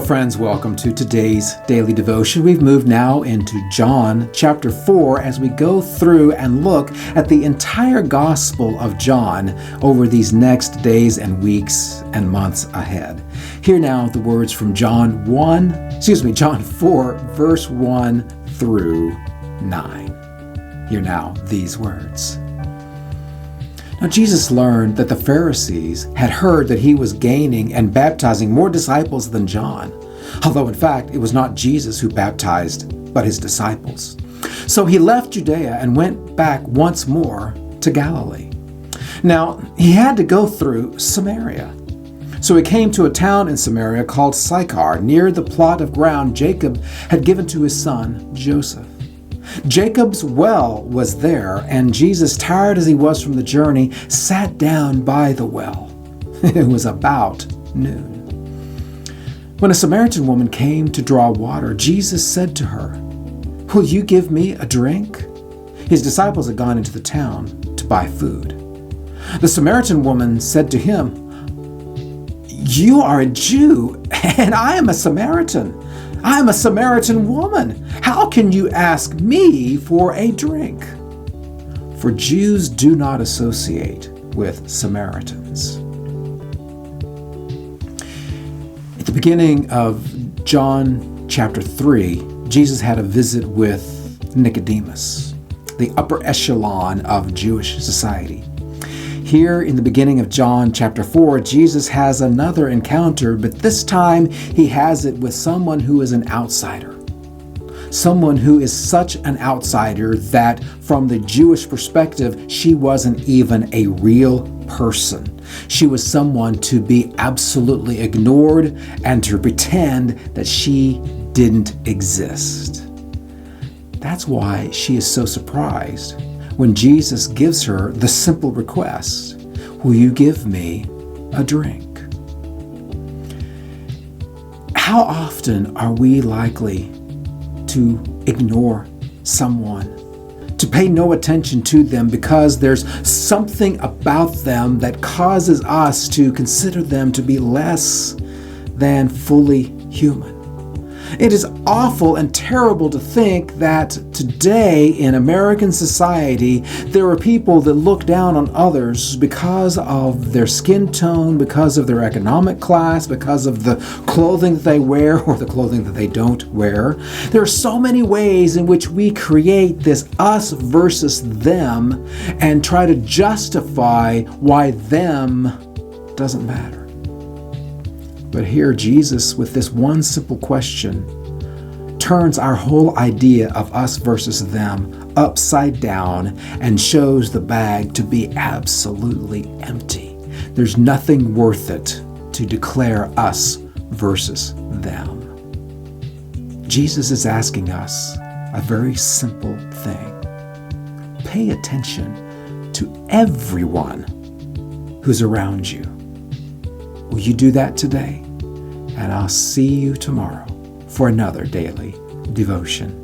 friends, welcome to today's daily devotion. We've moved now into John chapter 4 as we go through and look at the entire Gospel of John over these next days and weeks and months ahead. Hear now the words from John 4, verse 1 through 9. Hear now these words. Now Jesus learned that the Pharisees had heard that he was gaining and baptizing more disciples than John, although in fact it was not Jesus who baptized, but his disciples. So he left Judea and went back once more to Galilee. Now he had to go through Samaria. So he came to a town in Samaria called Sychar, near the plot of ground Jacob had given to his son Joseph. Jacob's well was there, and Jesus, tired as he was from the journey, sat down by the well. It was about noon. When a Samaritan woman came to draw water, Jesus said to her, "Will you give me a drink?" His disciples had gone into the town to buy food. The Samaritan woman said to him, "You are a Jew, and I am a Samaritan. I am a Samaritan woman. How can you ask me for a drink?" For Jews do not associate with Samaritans. At the beginning of John chapter 3, Jesus had a visit with Nicodemus, the upper echelon of Jewish society. Here in the beginning of John chapter 4, Jesus has another encounter, but this time he has it with someone who is an outsider. Someone who is such an outsider that from the Jewish perspective, she wasn't even a real person. She was someone to be absolutely ignored and to pretend that she didn't exist. That's why she is so surprised when Jesus gives her the simple request, "Will you give me a drink?" How often are we likely to ignore someone, to pay no attention to them because there's something about them that causes us to consider them to be less than fully human? It is awful and terrible to think that today in American society, there are people that look down on others because of their skin tone, because of their economic class, because of the clothing that they wear or the clothing that they don't wear. There are so many ways in which we create this us versus them and try to justify why them doesn't matter. But here, Jesus, with this one simple question, turns our whole idea of us versus them upside down and shows the bag to be absolutely empty. There's nothing worth it to declare us versus them. Jesus is asking us a very simple thing. Pay attention to everyone who's around you. Will you do that today? And I'll see you tomorrow for another daily devotion.